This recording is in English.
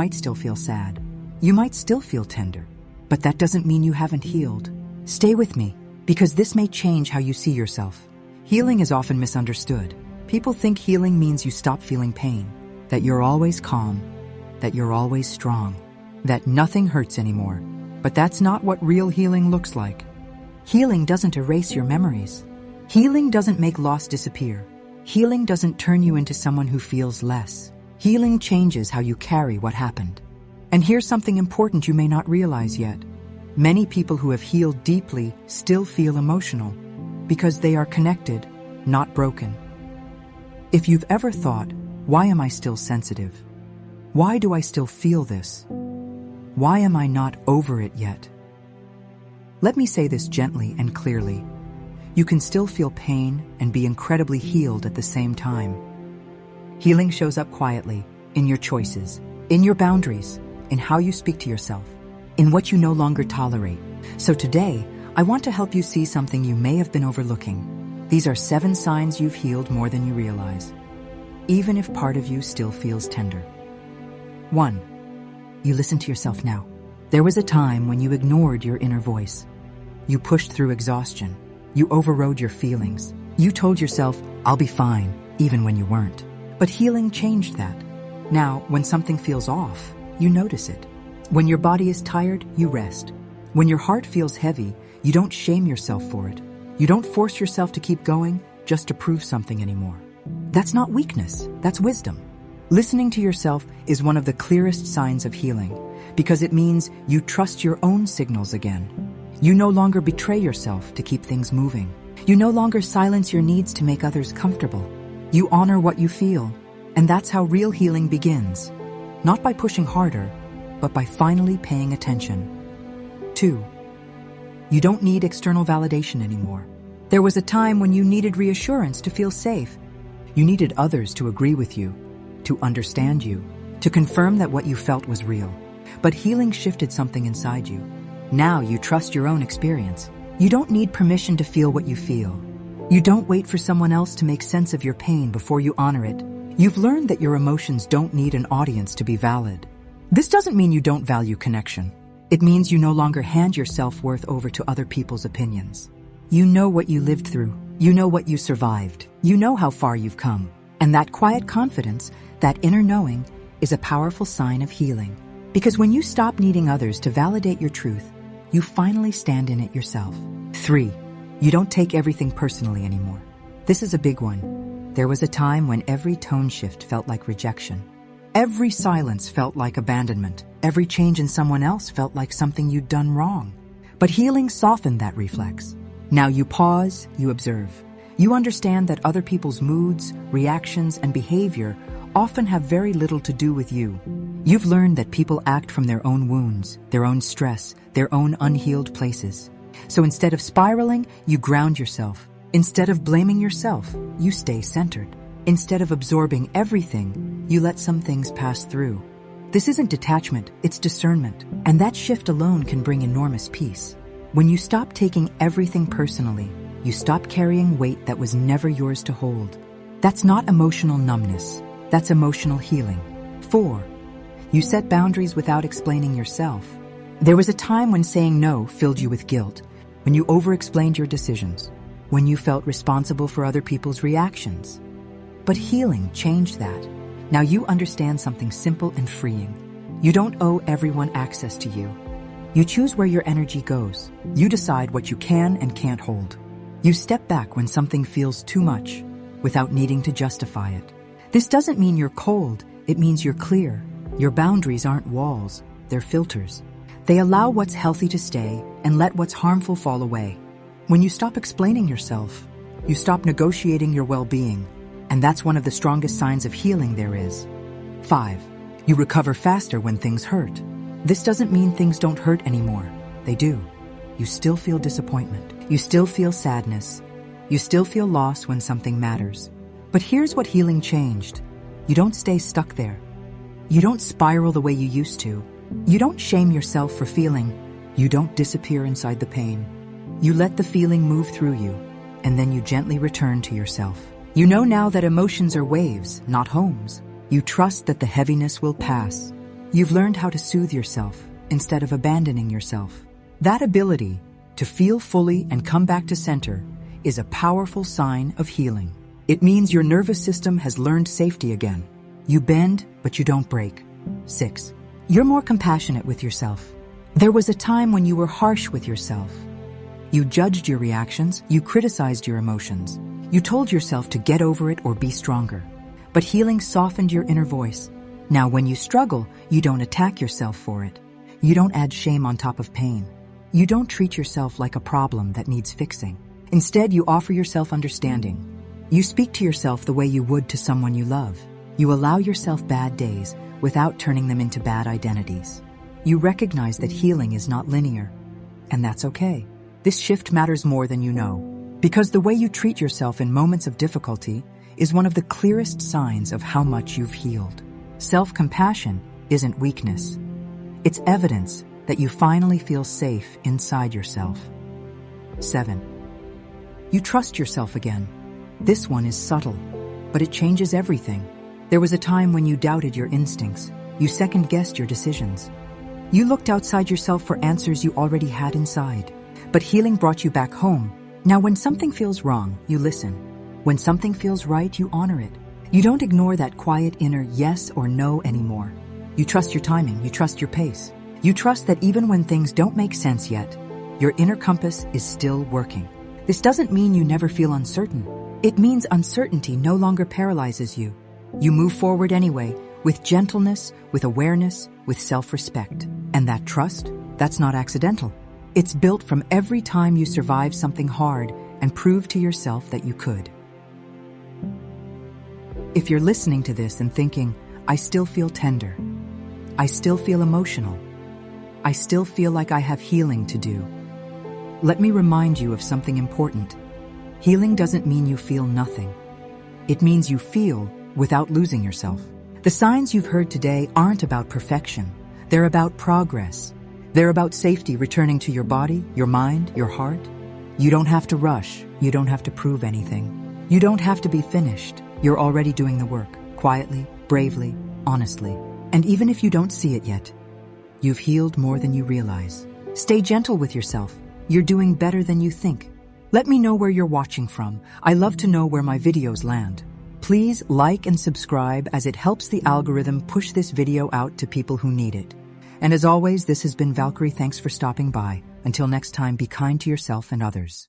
might still feel sad. You might still feel tender. But that doesn't mean you haven't healed. Stay with me, because this may change how you see yourself. Healing is often misunderstood. People think healing means you stop feeling pain, that you're always calm, that you're always strong, that nothing hurts anymore. But that's not what real healing looks like. Healing doesn't erase your memories. Healing doesn't make loss disappear. Healing doesn't turn you into someone who feels less. Healing changes how you carry what happened. And here's something important you may not realize yet. Many people who have healed deeply still feel emotional because they are connected, not broken. If you've ever thought, why am I still sensitive? Why do I still feel this? Why am I not over it yet? Let me say this gently and clearly. You can still feel pain and be incredibly healed at the same time. Healing shows up quietly, in your choices, in your boundaries, in how you speak to yourself, in what you no longer tolerate. So today, I want to help you see something you may have been overlooking. These are 7 signs you've healed more than you realize, even if part of you still feels tender. 1. You listen to yourself now. There was a time when you ignored your inner voice. You pushed through exhaustion. You overrode your feelings. You told yourself, I'll be fine, even when you weren't. But healing changed that. Now, when something feels off, you notice it. When your body is tired, you rest. When your heart feels heavy, you don't shame yourself for it. You don't force yourself to keep going just to prove something anymore. That's not weakness, that's wisdom. Listening to yourself is one of the clearest signs of healing, because it means you trust your own signals again. You no longer betray yourself to keep things moving. You no longer silence your needs to make others comfortable. You honor what you feel, and that's how real healing begins. Not by pushing harder, but by finally paying attention. 2. You don't need external validation anymore. There was a time when you needed reassurance to feel safe. You needed others to agree with you, to understand you, to confirm that what you felt was real. But healing shifted something inside you. Now you trust your own experience. You don't need permission to feel what you feel. You don't wait for someone else to make sense of your pain before you honor it. You've learned that your emotions don't need an audience to be valid. This doesn't mean you don't value connection. It means you no longer hand your self-worth over to other people's opinions. You know what you lived through. You know what you survived. You know how far you've come. And that quiet confidence, that inner knowing, is a powerful sign of healing. Because when you stop needing others to validate your truth, you finally stand in it yourself. 3. You don't take everything personally anymore. This is a big one. There was a time when every tone shift felt like rejection. Every silence felt like abandonment. Every change in someone else felt like something you'd done wrong. But healing softened that reflex. Now you pause, you observe. You understand that other people's moods, reactions, and behavior often have very little to do with you. You've learned that people act from their own wounds, their own stress, their own unhealed places. So instead of spiraling, you ground yourself. Instead of blaming yourself, you stay centered. Instead of absorbing everything, you let some things pass through. This isn't detachment, it's discernment. And that shift alone can bring enormous peace. When you stop taking everything personally, you stop carrying weight that was never yours to hold. That's not emotional numbness. That's emotional healing. 4. You set boundaries without explaining yourself. There was a time when saying no filled you with guilt, when you over-explained your decisions, when you felt responsible for other people's reactions. But healing changed that. Now you understand something simple and freeing. You don't owe everyone access to you. You choose where your energy goes. You decide what you can and can't hold. You step back when something feels too much, without needing to justify it. This doesn't mean you're cold, it means you're clear. Your boundaries aren't walls, they're filters. They allow what's healthy to stay and let what's harmful fall away. When you stop explaining yourself, you stop negotiating your well-being, and that's one of the strongest signs of healing there is. 5. You recover faster when things hurt. This doesn't mean things don't hurt anymore. They do. You still feel disappointment. You still feel sadness. You still feel loss when something matters. But here's what healing changed. You don't stay stuck there. You don't spiral the way you used to. You don't shame yourself for feeling. You don't disappear inside the pain. You let the feeling move through you, and then you gently return to yourself. You know now that emotions are waves, not homes. You trust that the heaviness will pass. You've learned how to soothe yourself instead of abandoning yourself. That ability to feel fully and come back to center is a powerful sign of healing. It means your nervous system has learned safety again. You bend, but you don't break. 6. You're more compassionate with yourself. There was a time when you were harsh with yourself. You judged your reactions, you criticized your emotions. You told yourself to get over it or be stronger. But healing softened your inner voice. Now when you struggle, you don't attack yourself for it. You don't add shame on top of pain. You don't treat yourself like a problem that needs fixing. Instead, you offer yourself understanding. You speak to yourself the way you would to someone you love. You allow yourself bad days without turning them into bad identities. You recognize that healing is not linear, and that's okay. This shift matters more than you know, because the way you treat yourself in moments of difficulty is one of the clearest signs of how much you've healed. Self-compassion isn't weakness. It's evidence that you finally feel safe inside yourself. 7. You trust yourself again. This one is subtle, but it changes everything. There was a time when you doubted your instincts. You second-guessed your decisions. You looked outside yourself for answers you already had inside. But healing brought you back home. Now when something feels wrong, you listen. When something feels right, you honor it. You don't ignore that quiet inner yes or no anymore. You trust your timing, you trust your pace. You trust that even when things don't make sense yet, your inner compass is still working. This doesn't mean you never feel uncertain. It means uncertainty no longer paralyzes you. You move forward anyway, with gentleness, with awareness, with self-respect. And that trust, that's not accidental. It's built from every time you survive something hard and prove to yourself that you could. If you're listening to this and thinking, I still feel tender, I still feel emotional, I still feel like I have healing to do, let me remind you of something important. Healing doesn't mean you feel nothing. It means you feel without losing yourself. The signs you've heard today aren't about perfection. They're about progress. They're about safety returning to your body, your mind, your heart. You don't have to rush. You don't have to prove anything. You don't have to be finished. You're already doing the work, quietly, bravely, honestly. And even if you don't see it yet, you've healed more than you realize. Stay gentle with yourself. You're doing better than you think. Let me know where you're watching from. I love to know where my videos land. Please like and subscribe as it helps the algorithm push this video out to people who need it. And as always, this has been Valkyrie. Thanks for stopping by. Until next time, be kind to yourself and others.